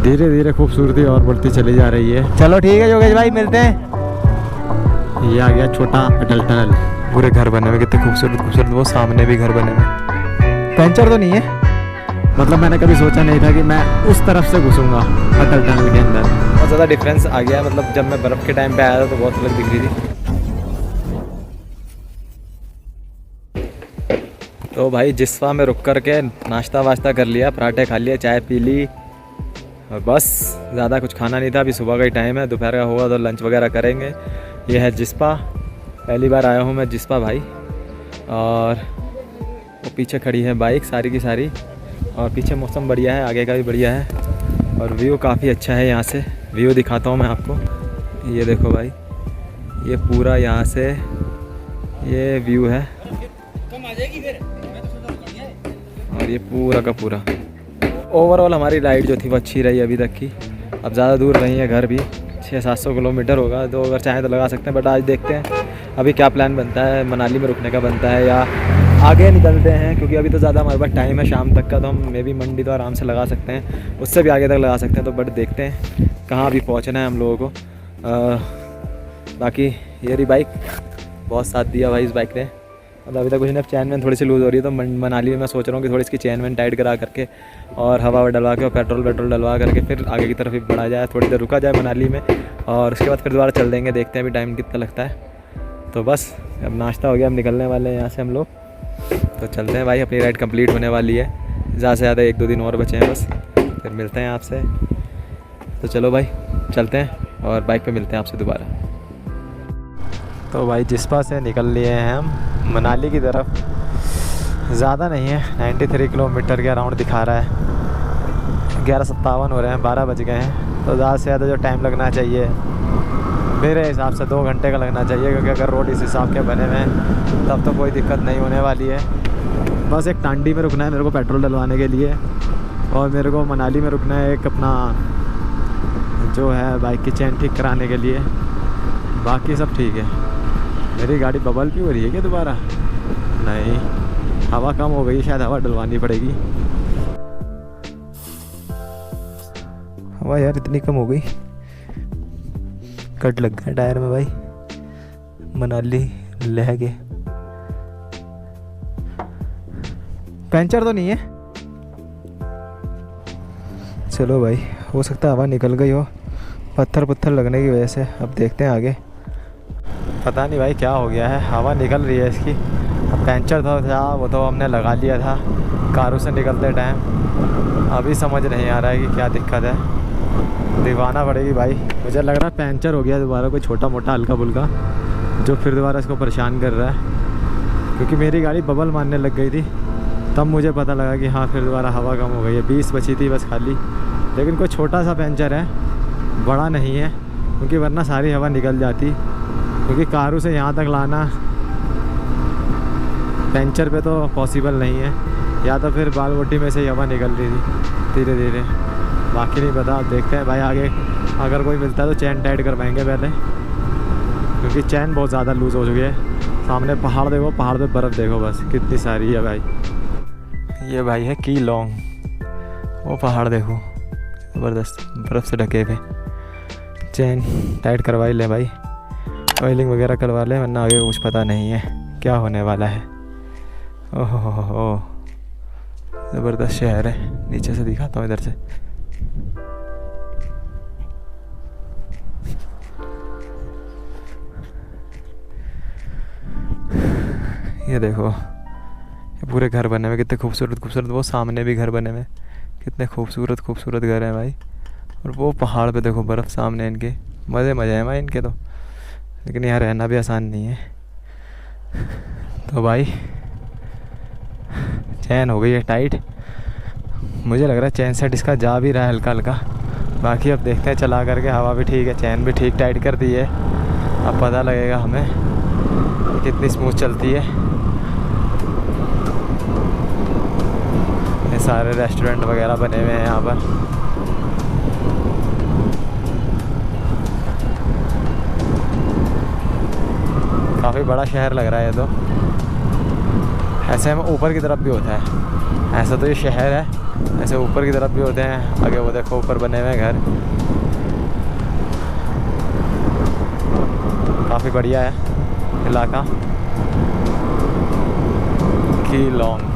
धीरे धीरे खूबसूरती और बढ़ती चली जा रही है। चलो ठीक है योगेश भाई, मिलते हैं। ये आ गया छोटा अटल टनल। पूरे घर बने हुए, कितने खूबसूरत खूबसूरत। वो सामने भी घर बने हुए। पंचर तो नहीं है? मतलब मैंने कभी सोचा नहीं था कि मैं उस तरफ से घुसूंगा अटल टनल के अंदर। बहुत ज़्यादा डिफरेंस आ गया है। मतलब जब मैं बर्फ़ के टाइम पे आया था तो बहुत अलग दिख रही थी। तो भाई जिस्पा में रुक कर के नाश्ता वाश्ता कर लिया, पराठे खा लिए, चाय पी ली और बस। ज़्यादा कुछ खाना नहीं था। अभी सुबह का ही टाइम है, दोपहर का होगा तो लंच वगैरह करेंगे। ये है जिस्पा, पहली बार आया हूँ मैं जिस्पा भाई। और वो पीछे खड़ी है बाइक सारी की सारी, और पीछे मौसम बढ़िया है, आगे का भी बढ़िया है और व्यू काफ़ी अच्छा है। यहाँ से व्यू दिखाता हूँ मैं आपको। ये देखो भाई, ये पूरा यहाँ से ये व्यू है और ये पूरा का पूरा। ओवरऑल हमारी राइड जो थी वो अच्छी रही अभी तक की। अब ज़्यादा दूर नहीं है, घर भी 600-700 किलोमीटर होगा, तो अगर चाहें तो लगा सकते हैं। बट आज देखते हैं अभी क्या प्लान बनता है, मनाली में रुकने का बनता है या आगे निकलते हैं, क्योंकि अभी तो ज़्यादा हमारे पास टाइम है शाम तक का। तो हम मे बी मंडी तो आराम से लगा सकते हैं, उससे भी आगे तक लगा सकते हैं। तो बट देखते हैं कहाँ अभी पहुँचना है हम लोगों को। बाकी ये रही बाइक, बहुत साथ दिया भाई इस बाइक ने। मतलब अभी तक कुछ नहीं, चैन वैन थोड़ी सी लूज़ हो रही है, तो मनाली में मैं सोच रहा हूँ कि थोड़ी इसकी चैन वैन टाइट करा करके और हवा डलवा के और पेट्रोल डलवा करके फिर आगे की तरफ ही बढ़ा जाए। थोड़ी देर रुका जाए मनाली में और उसके बाद फिर दोबारा चल देंगे। देखते हैं अभी टाइम कितना लगता है। तो बस अब नाश्ता हो गया, अब निकलने वाले हैं यहाँ से हम लोग। तो चलते हैं भाई, अपनी राइड कंप्लीट होने वाली है। ज़्यादा से ज़्यादा 1-2 दिन और बचे हैं बस, फिर मिलते हैं आपसे। तो चलो भाई चलते हैं और बाइक पे मिलते हैं आपसे दोबारा। तो भाई जिस्पा से निकल लिए हैं हम मनाली की तरफ। ज़्यादा नहीं है, 93 किलोमीटर के अराउंड दिखा रहा है। 11:57 हो रहे हैं, 12 बज गए हैं। तो ज़्यादा से ज़्यादा जो टाइम लगना चाहिए मेरे हिसाब से 2 घंटे का लगना चाहिए, क्योंकि अगर रोड इस हिसाब के बने हुए हैं तब तो कोई दिक्कत नहीं होने वाली है। बस एक टांडी में रुकना है मेरे को पेट्रोल डलवाने के लिए, और मेरे को मनाली में रुकना है एक अपना जो है बाइक की चैन ठीक कराने के लिए। बाकी सब ठीक है। मेरी गाड़ी बबल भी हो रही है क्या दोबारा? नहीं, हवा कम हो गई, शायद हवा डलवानी पड़ेगी। हवा यार इतनी कम हो गई, कट लग गया टायर में भाई। मनाली लह गए। पंचर तो नहीं है? चलो भाई, हो सकता है हवा निकल गई हो पत्थर लगने की वजह से। अब देखते हैं आगे, पता नहीं भाई क्या हो गया है। हवा निकल रही है इसकी। अब पंचर था वो तो हमने लगा लिया था कारों से निकलते टाइम। अभी समझ नहीं आ रहा है कि क्या दिक्कत है, दिवाना पड़ेगी भाई। मुझे लग रहा है पंचर हो गया दोबारा, कोई छोटा मोटा हल्का फुल्का, जो फिर दोबारा इसको परेशान कर रहा है। क्योंकि मेरी गाड़ी बबल मारने लग गई थी, तब मुझे पता लगा कि हाँ फिर दोबारा हवा कम हो गई है। 20 बची थी बस खाली। लेकिन कोई छोटा सा पंचर है, बड़ा नहीं है, क्योंकि वरना सारी हवा निकल जाती। क्योंकि कारों से यहाँ तक लाना पंचर पे तो पॉसिबल नहीं है, या तो फिर बालवोटी में से ही हवा निकल रही थी धीरे धीरे। बाकी नहीं पता, देखते हैं भाई आगे। अगर कोई मिलता है तो चैन टाइट करवाएंगे पहले, क्योंकि चैन बहुत ज़्यादा लूज़ हो चुकी है। सामने पहाड़ देखो, पहाड़ पे बर्फ़ देखो बस कितनी सारी है भाई। ये भाई है की लॉन्ग, वो पहाड़ देखो ज़बरदस्त बर्फ़ से ढके हुए। चैन टाइट करवा ही ले भाई, ऑयलिंग वगैरह करवा ले, वरना आगे कुछ पता नहीं है क्या होने वाला है। ओहो ज़बरदस्त शहर है। नीचे से दिखाता हूँ इधर से। ये देखो, ये पूरे घर बने हुए, कितने खूबसूरत खूबसूरत। वो सामने भी घर बने हुए, कितने खूबसूरत खूबसूरत घर हैं भाई। और वो पहाड़ पे देखो बर्फ़ सामने, इनके मज़े हैं भाई इनके तो। लेकिन यहाँ रहना भी आसान नहीं है। तो भाई चैन हो गई है टाइट। मुझे लग रहा है चैन सेट इसका जा भी रहा है हल्का हल्का। बाकी अब देखते हैं चला करके। हवा भी ठीक है, चैन भी ठीक टाइट कर दी है। अब पता लगेगा हमें कितनी स्मूथ चलती है। ये सारे रेस्टोरेंट वगैरह बने हुए हैं यहाँ पर। काफ़ी बड़ा शहर लग रहा है ये तो। ऐसे में ऊपर की तरफ भी होता है, ऐसा तो ये शहर है ऐसे ऊपर की तरफ भी होते हैं, आगे वो देखो ऊपर बने हुए घर, काफ़ी बढ़िया है इलाका कीलोंग।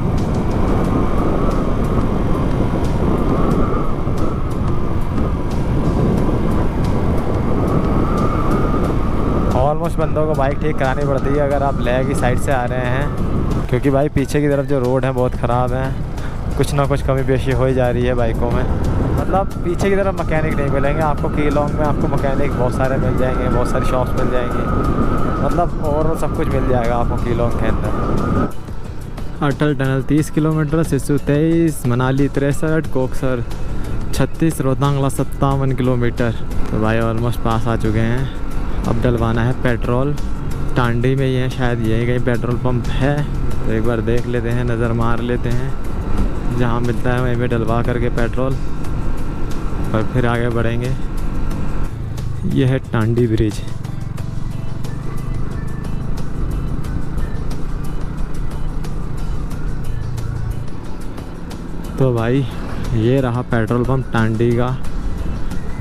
ऑलमोस्ट बंदों को बाइक ठीक करानी पड़ती है अगर आप लेह की साइड से आ रहे हैं, क्योंकि भाई पीछे की तरफ जो रोड है बहुत ख़राब है, कुछ ना कुछ कमी पेशी हो ही जा रही है बाइकों में। मतलब पीछे की तरफ मैकेनिक नहीं मिलेंगे आपको, कीलोंग में आपको मैकेनिक बहुत सारे मिल जाएंगे, बहुत सारी शॉप्स मिल जाएंगी, मतलब ओवरऑल सब कुछ मिल जाएगा आपको कीलोंग के अंदर। Atal tunnel 30 kilometre, Sissu 23, Manali 63, Koksar 36, Rohtangla 57 kilometre. तो भाई ऑलमोस्ट पास आ चुके हैं। अब डलवाना है पेट्रोल, टांडी में ही है शायद, यही कहीं पेट्रोल पंप है, तो एक बार देख लेते हैं, नज़र मार लेते हैं, जहाँ मिलता है वहीं पे डलवा करके पेट्रोल और फिर आगे बढ़ेंगे। ये है टांडी ब्रिज। तो भाई ये रहा पेट्रोल पंप टांडी का,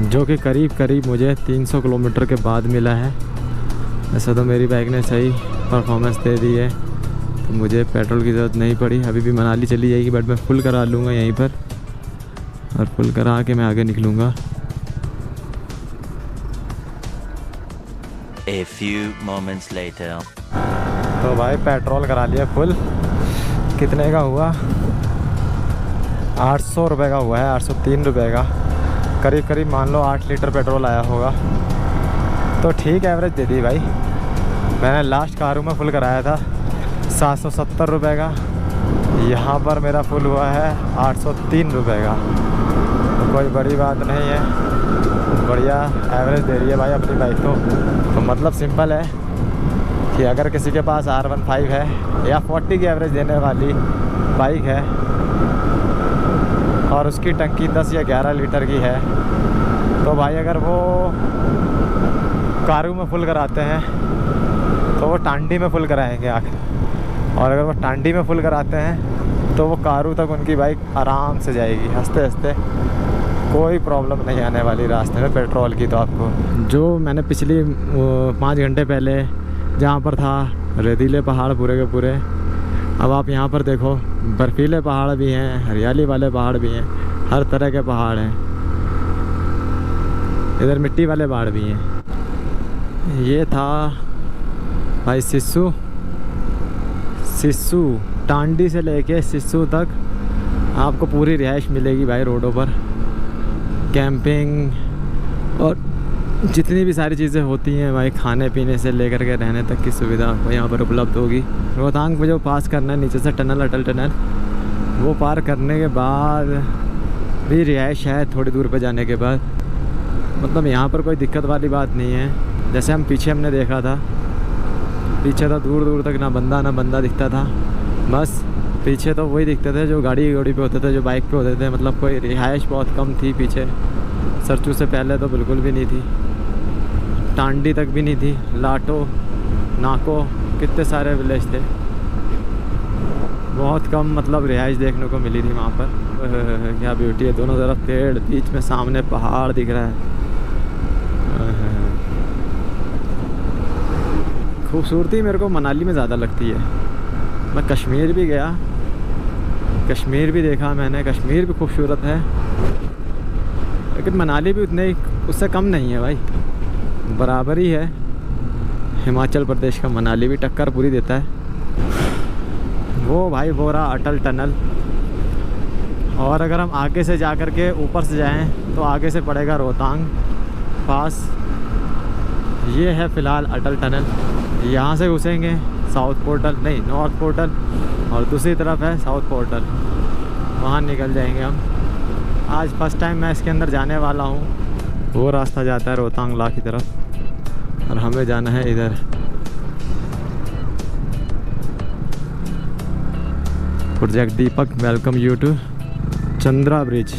जो कि करीब मुझे 300 किलोमीटर के बाद मिला है। ऐसा तो मेरी बाइक ने सही परफॉर्मेंस दे दी है, तो मुझे पेट्रोल की ज़रूरत नहीं पड़ी। अभी भी मनाली चली जाएगी, बट मैं फुल करा लूँगा यहीं पर, और फुल करा के मैं आगे निकलूँगा। A few moments later. तो भाई पेट्रोल करा लिया फुल। कितने का हुआ? 800 रुपये का हुआ है, 803 रुपये का, करीब मान लो 8 लीटर पेट्रोल आया होगा। तो ठीक एवरेज दे दी भाई। मैंने लास्ट कारू में फुल कराया था 770 रुपये का, यहाँ पर मेरा फुल हुआ है 803 रुपये का। तो कोई बड़ी बात नहीं है, बढ़िया एवरेज दे रही है भाई अपनी बाइक तो मतलब सिंपल है कि अगर किसी के पास R15 है या 40 की एवरेज देने वाली बाइक है और उसकी टंकी 10 या 11 लीटर की है, तो भाई अगर वो कारू में फुल कराते हैं तो वो टांडी में फुल कराएंगे आखिर, और अगर वो टांडी में फुल कराते हैं तो वो कारू तक उनकी बाइक आराम से जाएगी हंसते हंसते, कोई प्रॉब्लम नहीं आने वाली रास्ते में पेट्रोल की। तो आपको जो मैंने पिछली 5 घंटे पहले जहाँ पर था रेतीले पहाड़ पूरे के पूरे, अब आप यहाँ पर देखो बर्फीले पहाड़ भी हैं, हरियाली वाले पहाड़ भी हैं, हर तरह के पहाड़ हैं, इधर मिट्टी वाले पहाड़ भी हैं। ये था भाई सिसु टांडी से लेके सिसु तक आपको पूरी रिहाइश मिलेगी भाई रोडों पर, कैंपिंग और जितनी भी सारी चीज़ें होती हैं भाई, खाने पीने से लेकर के रहने तक की सुविधा आपको यहाँ पर उपलब्ध होगी। रोहतांग को जो पास करना है नीचे से टनल, अटल टनल, वो पार करने के बाद भी रिहाइश है थोड़ी दूर पे जाने के बाद, मतलब यहाँ पर कोई दिक्कत वाली बात नहीं है। जैसे हमने देखा था, पीछे तो दूर तक ना बंदा दिखता था, बस पीछे तो वही दिखते थे जो गाड़ी पे होते थे, जो बाइक पे होते थे, मतलब कोई रिहाइश बहुत कम थी पीछे। सरचू से पहले तो बिल्कुल भी नहीं थी, टांडी तक भी नहीं थी, लाटो नाको कितने सारे विलेज थे, बहुत कम मतलब रिहाइश देखने को मिली थी वहाँ पर। क्या ब्यूटी है, दोनों तरफ पेड़, बीच में सामने पहाड़ दिख रहा है। खूबसूरती मेरे को मनाली में ज़्यादा लगती है। मैं कश्मीर भी गया, कश्मीर भी देखा मैंने, कश्मीर भी खूबसूरत है, लेकिन मनाली भी उतने उससे कम नहीं है भाई, बराबर ही है। हिमाचल प्रदेश का मनाली भी टक्कर पूरी देता है। वो भाई वो रहा अटल टनल, और अगर हम आगे से जा कर के ऊपर से जाएं तो आगे से पड़ेगा रोहतांग पास। ये है फ़िलहाल अटल टनल, यहाँ से घुसेंगे साउथ पोर्टल, नहीं नॉर्थ पोर्टल, और दूसरी तरफ है साउथ पोर्टल, वहाँ निकल जाएंगे हम। आज फर्स्ट टाइम मैं इसके अंदर जाने वाला हूँ। वो रास्ता जाता है रोहतांग ला की तरफ और हमें जाना है इधर। Project Deepak welcome you to Chandra bridge.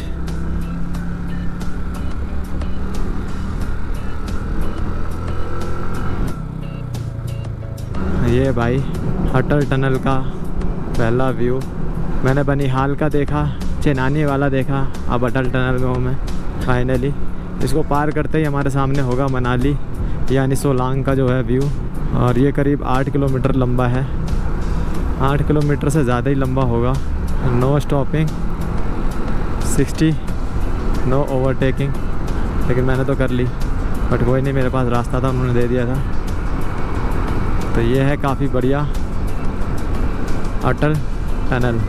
ये भाई अटल टनल का पहला व्यू। मैंने बनिहाल का देखा चेनानी वाला देखा, अब अटल टनल में हूँ मैं फाइनली। इसको पार करते ही हमारे सामने होगा मनाली यानी सोलांग का जो है व्यू। और ये करीब 8 किलोमीटर लंबा है, 8 किलोमीटर से ज़्यादा ही लंबा होगा। नो स्टॉपिंग, 60, नो ओवरटेकिंग, लेकिन मैंने तो कर ली, बट कोई नहीं, मेरे पास रास्ता था, उन्होंने दे दिया था। तो ये है काफ़ी बढ़िया अटल टनल।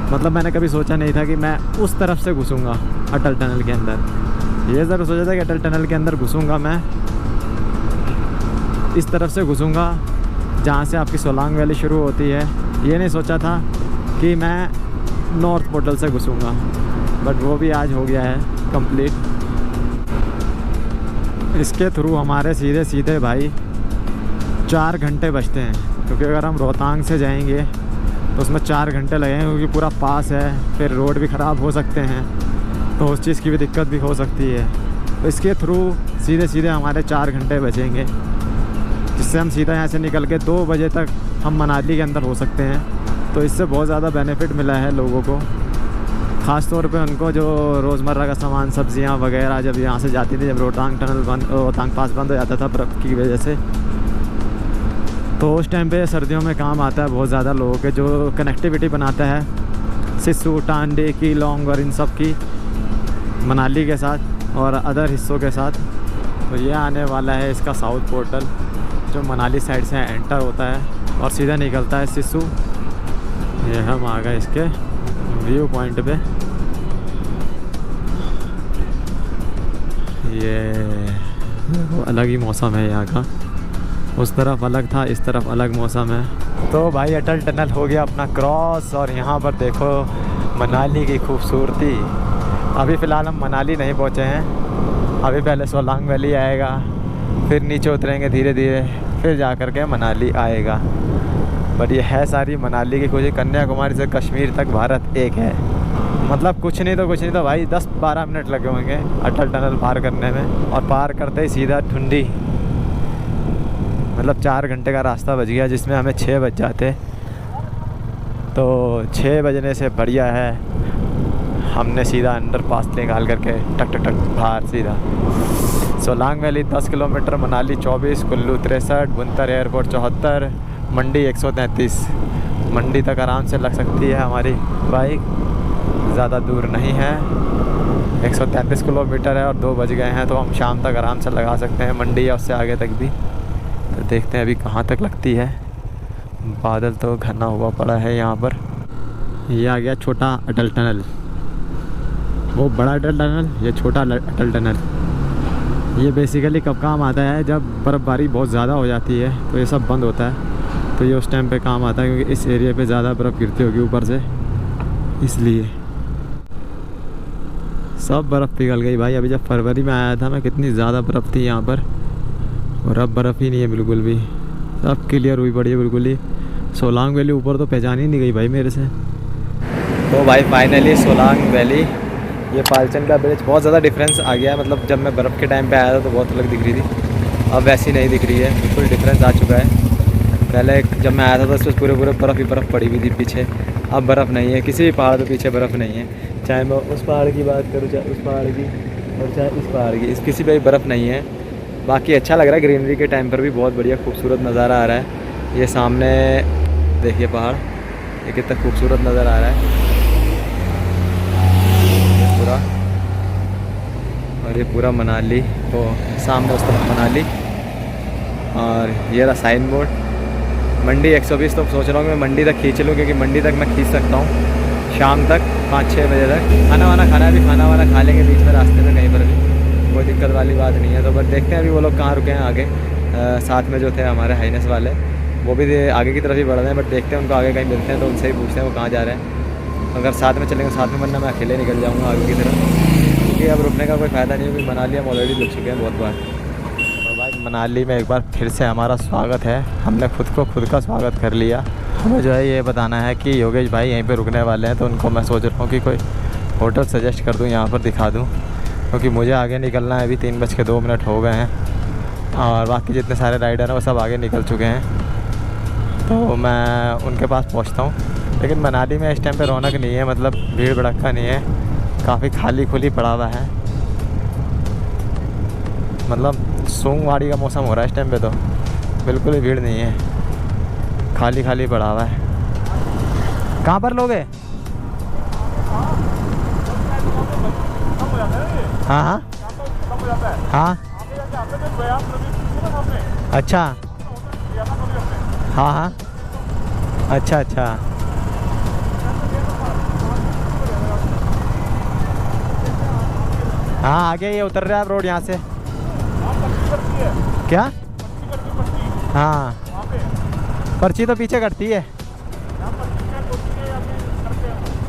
मतलब मैंने कभी सोचा नहीं था कि मैं उस तरफ से घुसूँगा अटल टनल के अंदर। ये ज़रूर सोचा था कि अटल टनल के अंदर घुसूँगा मैं, इस तरफ से घुसूँगा जहाँ से आपकी सोलांग वैली शुरू होती है। ये नहीं सोचा था कि मैं नॉर्थ पोर्टल से घुसूँगा, बट वो भी आज हो गया है कंप्लीट। इसके थ्रू हमारे सीधे सीधे भाई 4 घंटे बचते हैं, क्योंकि अगर हम रोहतांग से जाएंगे तो उसमें 4 घंटे लगेंगे, क्योंकि पूरा पास है, फिर रोड भी ख़राब हो सकते हैं, तो उस चीज़ की भी दिक्कत भी हो सकती है। तो इसके थ्रू सीधे सीधे हमारे 4 घंटे बचेंगे, जिससे हम सीधा यहाँ से निकल के 2 बजे तक हम मनाली के अंदर हो सकते हैं। तो इससे बहुत ज़्यादा बेनिफिट मिला है लोगों को, ख़ास तौर पे उनको जो रोज़मर्रा का सामान, सब्जियां वगैरह जब यहाँ से जाती थी, जब रोहतांग टनल रोहतांग पास बंद हो जाता था बर्फ़ की वजह से, तो उस टाइम पे सर्दियों में काम आता है बहुत ज़्यादा लोगों के, जो कनेक्टिविटी बनाता है सिस्सू, टांडे, कीलोंग और इन सब की मनाली के साथ और अदर हिस्सों के साथ। तो ये आने वाला है इसका साउथ पोर्टल, जो मनाली साइड से एंटर होता है और सीधा निकलता है सिस्सू। ये हम आ गए इसके व्यू पॉइंट पे। ये अलग ही मौसम है यहाँ का, उस तरफ अलग था, इस तरफ अलग मौसम है। तो भाई अटल टनल हो गया अपना क्रॉस, और यहाँ पर देखो मनाली की खूबसूरती। अभी फ़िलहाल हम मनाली नहीं पहुँचे हैं, अभी पहले सोलांग वैली आएगा, फिर नीचे उतरेंगे धीरे धीरे, फिर जा कर के मनाली आएगा। बट ये है सारी मनाली की खोज। कन्याकुमारी से कश्मीर तक भारत एक है। मतलब कुछ नहीं तो भाई 10-12 मिनट लगे होंगे अटल टनल पार करने में, और पार करते ही सीधा ठुंडी। मतलब 4 घंटे का रास्ता बच गया, जिसमें हमें 6 बज जाते। तो 6 बजने से बढ़िया है हमने सीधा अंडर पास निकाल करके टक टक टक बाहर सीधा। Solang valley 10 kilometre, Manali 24, Kullu 63, Bhuntar airport 74, Mandi 133। Mandi तक आराम से लग सकती है हमारी बाइक, ज़्यादा दूर नहीं है। 133 किलोमीटर है और 2 बज गए हैं, तो हम शाम तक आराम से लगा सकते हैं मंडी या उससे आगे तक भी। तो देखते हैं अभी कहाँ तक लगती है। बादल तो घना हुआ पड़ा है यहाँ पर। ये आ गया छोटा अटल टनल, वो बड़ा अटल टनल, ये छोटा अटल टनल। ये बेसिकली कब काम आता है, जब बर्फ़बारी बहुत ज़्यादा हो जाती है तो ये सब बंद होता है। तो ये उस टाइम पे काम आता है, क्योंकि इस एरिया पे ज़्यादा बर्फ़ गिरती होगी ऊपर से, इसलिए सब बर्फ़ पिघल गई भाई। अभी जब फरवरी में आया था मैं, कितनी ज़्यादा बर्फ़ थी यहाँ पर, और अब बर्फ़ ही नहीं है बिल्कुल भी, सब क्लियर हुई पड़ी है बिल्कुल ही। सोलांग वैली ऊपर तो पहचान ही नहीं गई भाई मेरे से। तो भाई फाइनली सोलांग वैली, ये पालचन का ब्रिज, बहुत ज़्यादा डिफरेंस आ गया है। मतलब जब मैं बर्फ़ के टाइम पे आया था तो बहुत अलग दिख रही थी, अब वैसी नहीं दिख रही है, बिल्कुल डिफरेंस आ चुका है। पहले जब मैं आया था तो उसमें पूरे बर्फ़ ही बर्फ़ पड़ी हुई थी पीछे, अब बर्फ़ नहीं है, किसी भी पहाड़ के पीछे बर्फ़ नहीं है। चाहे मैं उस पहाड़ की बात करूँ, चाहे उस पहाड़ की, और चाहे इस पहाड़ की, किसी पे भी बर्फ़ नहीं है। बाकी अच्छा लग रहा है, ग्रीनरी के टाइम पर भी बहुत बढ़िया खूबसूरत नज़ारा आ रहा है। ये सामने देखिए पहाड़, ये कितना खूबसूरत नज़र आ रहा है पूरा। और ये पूरा मनाली, तो सामने उस तरफ मनाली, और ये रहा साइन बोर्ड मंडी 120। तो सोच रहा हूँ मैं मंडी तक खींच लूँ, क्योंकि मंडी तक मैं खींच सकता हूँ शाम तक 5-6 बजे तक। खाना वाना खाना है, अभी खाना वाना खा लेंगे बीच में रास्ते में कहीं पर भी, कोई दिक्कत वाली बात नहीं है। तो बस देखते हैं अभी वो लोग कहाँ रुके हैं आगे। साथ में जो थे हमारे हाइनेस वाले, वो भी आगे की तरफ ही बढ़ रहे हैं, बट देखते हैं उनको आगे कहीं मिलते हैं तो उनसे ही पूछते हैं वो कहाँ जा रहे हैं। अगर साथ में चलेंगे साथ में, वरना मैं अकेले निकल जाऊँगा आगे की तरफ, क्योंकि अब रुकने का कोई फ़ायदा नहीं है, क्योंकि मनाली हम ऑलरेडी रुक चुके हैं बहुत बार। तो भाई मनाली में एक बार फिर से हमारा स्वागत है, हमने खुद का स्वागत कर लिया। हमें जो है ये बताना है कि योगेश भाई यहीं पे रुकने वाले हैं, तो उनको मैं सोच रहा हूँ कि कोई होटल सजेस्ट कर दूँ, यहाँ पर दिखा दूँ, क्योंकि मुझे आगे निकलना है। अभी 3:02 हो गए हैं, और बाकी जितने सारे राइडर हैं वो सब आगे निकल चुके हैं। तो मैं उनके पास पहुँचता हूँ, लेकिन मनाली में इस टाइम पे रौनक नहीं है, मतलब भीड़ भड़क्का नहीं है, काफ़ी खाली खुली पड़ा हुआ है। मतलब सोमवारी का मौसम हो रहा है इस टाइम पे, तो बिल्कुल ही भीड़ नहीं है, खाली खाली पड़ा हुआ है। कहाँ पर लोग हैं? हाँ हाँ हाँ, अच्छा हाँ हाँ, अच्छा अच्छा, हाँ आगे ये उतर रहा है रोड यहाँ से। क्या? हाँ पर्ची तो पीछे कटती है,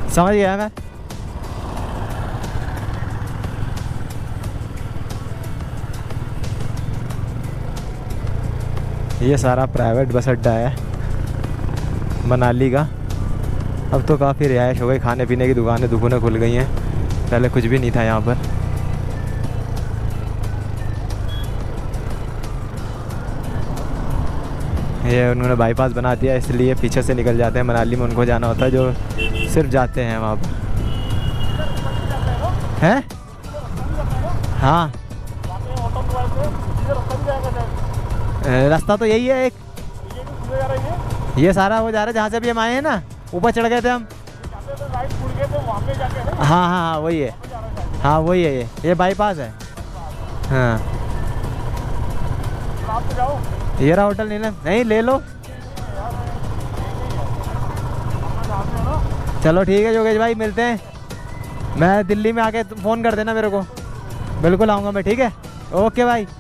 समझ गया मैं। ये सारा प्राइवेट बस अड्डा है मनाली का। अब तो काफ़ी रिहाइश हो गई, खाने पीने की दुकानें खुल गई हैं, पहले कुछ भी नहीं था यहाँ पर। ये उन्होंने बाईपास बना दिया, इसलिए पीछे से निकल जाते हैं, मनाली में उनको जाना होता है जो सिर्फ जाते हैं वहाँ पर। हैं? हाँ रास्ता तो यही है एक, ये सारा वो जा रहा है जहाँ से अभी हम आए हैं ना, ऊपर चढ़ गए थे हम। हाँ हाँ वही है, हाँ वही है, ये बाईपास है। हाँ ये रहा होटल, नहीं नहीं ले लो। चलो ठीक है योगेश भाई, मिलते हैं। मैं दिल्ली में आके फ़ोन कर देना मेरे को, बिल्कुल आऊँगा मैं, ठीक है, ओके भाई। तो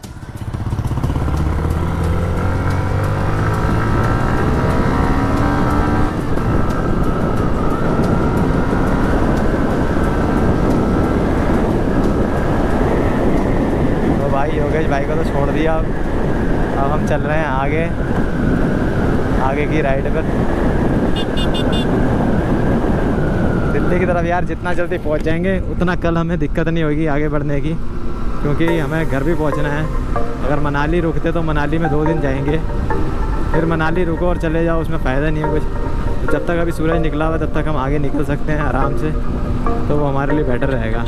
भाई योगेश भाई को तो छोड़ दिया, अब हम चल रहे हैं आगे की राइड पर दिल्ली की तरफ। यार जितना जल्दी पहुंच जाएंगे उतना कल हमें दिक्कत नहीं होगी आगे बढ़ने की, क्योंकि हमें घर भी पहुंचना है। अगर मनाली रुकते तो मनाली में 2 दिन जाएंगे, फिर मनाली रुको और चले जाओ, उसमें फ़ायदा नहीं है कुछ। तो जब तक अभी सूरज निकला हुआ तब तक हम आगे निकल सकते हैं आराम से, तो वो हमारे लिए बेटर रहेगा।